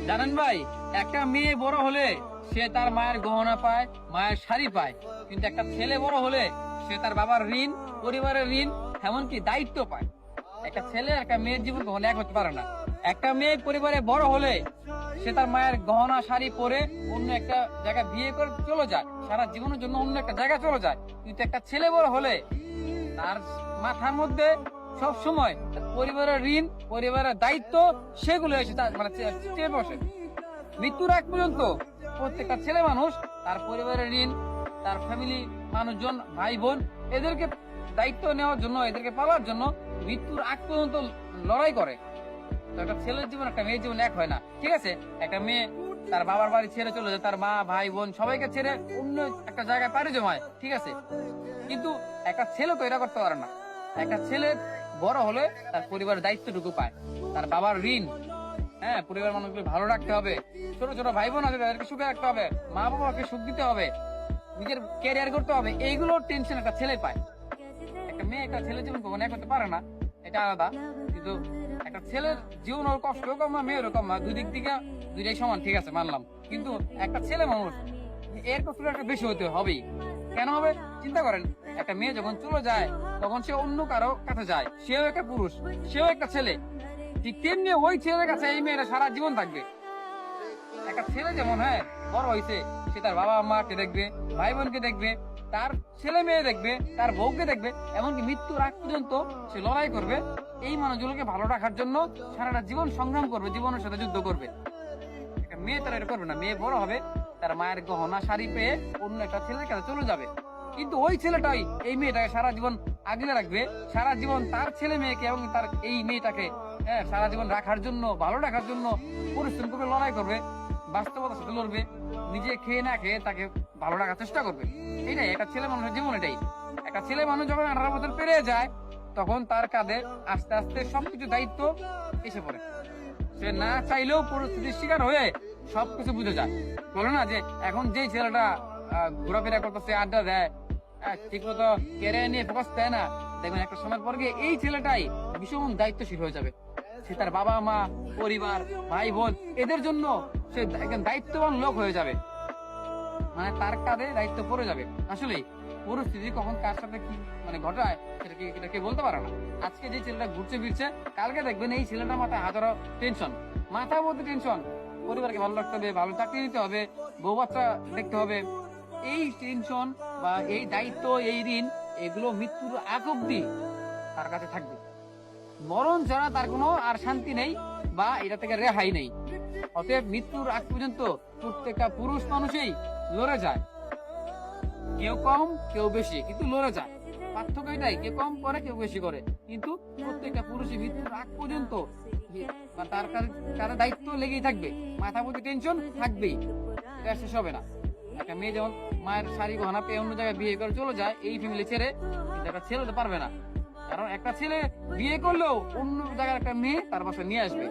জানেন ভাই, একটা মেয়ে বড় হলে সে তার মায়ের গহনা পায়, মায়ের শাড়ি পায়, কিন্তু একটা ছেলে বড় হলে সে তার বাবার ঋণ, পরিবারের ঋণ, এমনকি দায়িত্ব পায়। একটা ছেলে একটা মেয়ের জীবন কখনো এক হতে পারে না। একটা মেয়ে পরিবারে বড় হলে সে তার মায়ের গহনা শাড়ি পরে অন্য একটা জায়গায় বিয়ে করে চলে যায়, সারা জীবনের জন্য অন্য একটা জায়গায় চলে যায়। কিন্তু একটা ছেলে বড় হলে তার মাথার মধ্যে সব সময় পরিবারের ঋণ, পরিবারের দায়িত্ব, সেগুলো এসে তার মানে চেয়ে বসে। মৃত্যুর আগ পর্যন্ত প্রত্যেকটা ছেলে মানুষ তার পরিবারের ঋণ, তার ফ্যামিলি মানুষজন, ভাই বোন, এদেরকে দায়িত্ব নেওয়ার জন্য, এদেরকে পালার জন্য মৃত্যুর আগ পর্যন্ত লড়াই করে। তো একটা ছেলের জীবন একটা মেয়ের জীবন এক হয় না, ঠিক আছে? একটা মেয়ে তার বাবার বাড়ি ছেড়ে চলে যায়, তার মা ভাই বোন সবাইকে ছেড়ে অন্য একটা জায়গায় পাড়ি জমায়, ঠিক আছে? কিন্তু একটা ছেলে তো এটা করতে পারে না। একটা ছেলে বড় হলে তার পরিবারের দায়িত্বটুকু পায়, তার বাবার ঋণ, হ্যাঁ, পরিবার মানুষকে ভালো রাখতে হবে, ছোট ছোট ভাই বোন আছে তাদেরকে সুখে রাখতে হবে, মা বাবাকে সুখ দিতে হবে, নিজের ক্যারিয়ার করতে হবে, এইগুলোর টেনশন একটা ছেলে পায়। একটা মেয়ে একটা ছেলের জীবন কখনো এক হতে পারে না, এটা আলাদা। কিন্তু একটা ছেলের জীবন ওর কষ্ট কম না, মেয়েরও কম না, দুই দিক থেকে দুইটাই সমান, ঠিক আছে, মানলাম। কিন্তু একটা ছেলে মানুষ এর কষ্টটা একটা বেশি হতে হবেই। কেন হবে চিন্তা করেন, একটা মেয়ে যখন চলে যায় তখন সে অন্য কারো কাছে যায়, সেও একটা পুরুষ, সেও একটা ছেলে, ঠিক তেমনি ওই ছেলের কাছে এই মেয়েটা সারা জীবন থাকবে। একটা ছেলে যেমন, হ্যাঁ, বড় হয়েছে, সে তার বাবা মাকে দেখবে, ভাই বোনকে দেখবে, তার ছেলে মেয়ে দেখবে, তার বউকে দেখবে, এমনকি মৃত্যুর আগ পর্যন্ত সে লড়াই করবে এই মানুষগুলোকে ভালো রাখার জন্য, সারাটা জীবন সংগ্রাম করবে, জীবনের সাথে যুদ্ধ করবে। একটা মেয়ে তারা এটা করবে না। মেয়ে বড় হবে, তার মায়ের গহনা শাড়ি পেয়ে অন্য একটা ছেলের কাছে চলে যাবে, কিন্তু ওই ছেলেটাই এই মেয়েটাকে সারা জীবন আগলে রাখবে, সারা জীবন তার ছেলে মেয়েকে এবং তার এই মেয়েটাকে, হ্যাঁ, সারা জীবন রাখার জন্য, ভালো রাখার জন্য পরিশ্রম করবে, লড়াই করবে, বাস্তবতার সাথে লড়বে, নিজে খেয়ে না খেয়ে তাকে ভালো রাখার চেষ্টা করবে। এটাই একটা ছেলে মানুষের জীবন। এটাই একটা ছেলে মানুষ যখন 18 বছর পেরিয়ে যায় তখন তার কাঁধে আস্তে আস্তে সবকিছু দায়িত্ব এসে পড়ে। সে না চাইলেও পরিস্থিতির শিকার হয়ে সবকিছু বুঝে যায়। বলো না যে এখন যেই ছেলেটা ঘোরাফেরা করতেছে, আড্ডা দেয়, ঠিক মতো ক্যারিয়ার নিয়ে ফোকাস দেয় না, দেখবেন একটা সময় পর গিয়ে এই ছেলেটাই ভীষণ দায়িত্বশীল হয়ে যাবে। সে তার বাবা মা, পরিবার, ভাই বোন, এদের জন্য সে একজন দায়িত্ববান লোক হয়ে যাবে, মানে তার কাঁধে দায়িত্ব পড়ে যাবে। আসলে পরিস্থিতি কখন কার সাথে কি মানে ঘটায় সেটা কে বলতে পারে না। আজকে যে ছেলেটা ঘুরছে ফিরছে, কালকে দেখবেন এই ছেলেটার মাথায় হাজারো টেনশন, মাথার মধ্যে টেনশন, পরিবারকে ভালো রাখতে হবে, ভালো চাকরি নিতে হবে, বউ বাচ্চা দেখতে হবে। এই টেনশন বা এই দায়িত্ব, এই ঋণ, এগুলো মৃত্যুর আগ অব্দি তার কাছে থাকবে। মরণ ছাড়া তার কোনো আর শান্তি নেই বা এটা থেকে রেহাই নেই। অতএব মৃত্যুর আগ পর্যন্ত প্রত্যেকটা পুরুষ মানুষই লড়ে যায়, কেউ কম কেউ বেশি, কিন্তু লড়ে যায়। পার্থক্য এটাই, কেউ কম করে কেউ বেশি করে, কিন্তু প্রত্যেকটা পুরুষই মৃত্যুর আগ পর্যন্ত তার কাছে দায়িত্ব লেগেই থাকবে, মাথা প্রতি টেনশন থাকবেই, এটা শেষ হবে না। একটা মেয়ে যেমন মায়ের শাড়ি গহনা পেয়ে অন্য জায়গায় বিয়ে করে চলে যায় এই ফ্যামিলি ছেড়ে, কিন্তু একটা ছেলে তো পারবে না। কারণ একটা ছেলে বিয়ে করলেও অন্য জায়গার একটা মেয়ে তার বাসায় নিয়ে আসবে,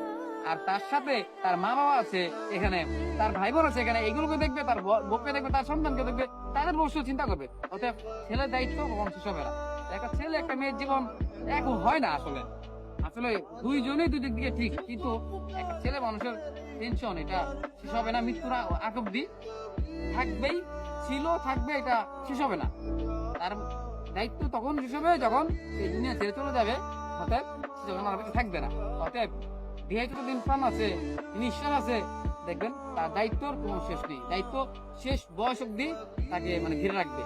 আর তার সাথে তার মা বাবা আছে এখানে, তার ভাই বোন আছে এখানে, এগুলোকে দেখবে, তার বউকে দেখবে, তার সন্তানকে দেখবে, তাদের ভবিষ্যৎ চিন্তা করবে। অতএব ছেলের দায়িত্ব কখন শেষ হবে না। একটা ছেলে একটা মেয়ের জীবন এখন হয় না। আসলে আসলে দুইজনেই দুই দিক দিকে ঠিক, কিন্তু একটা ছেলে মানুষের টেনশন এটা শেষ হবে না, মৃত্যুর আগ অব্দি থাকবেই, ছিল, থাকবে, এটা শেষ হবে না। তার দায়িত্ব তখন শেষ হবে যখন এই দুনিয়া ছেড়ে চলে যাবে, অতএব সে যখন আমার কাছে থাকবে না। অতএব দেহে যতদিন প্রাণ আছে, নিঃশ্বাস আছে, দেখবেন তার দায়িত্বর কোনো শেষ নেই, দায়িত্ব শেষ বয়স অব্দি তাকে মানে ঘিরে রাখবে।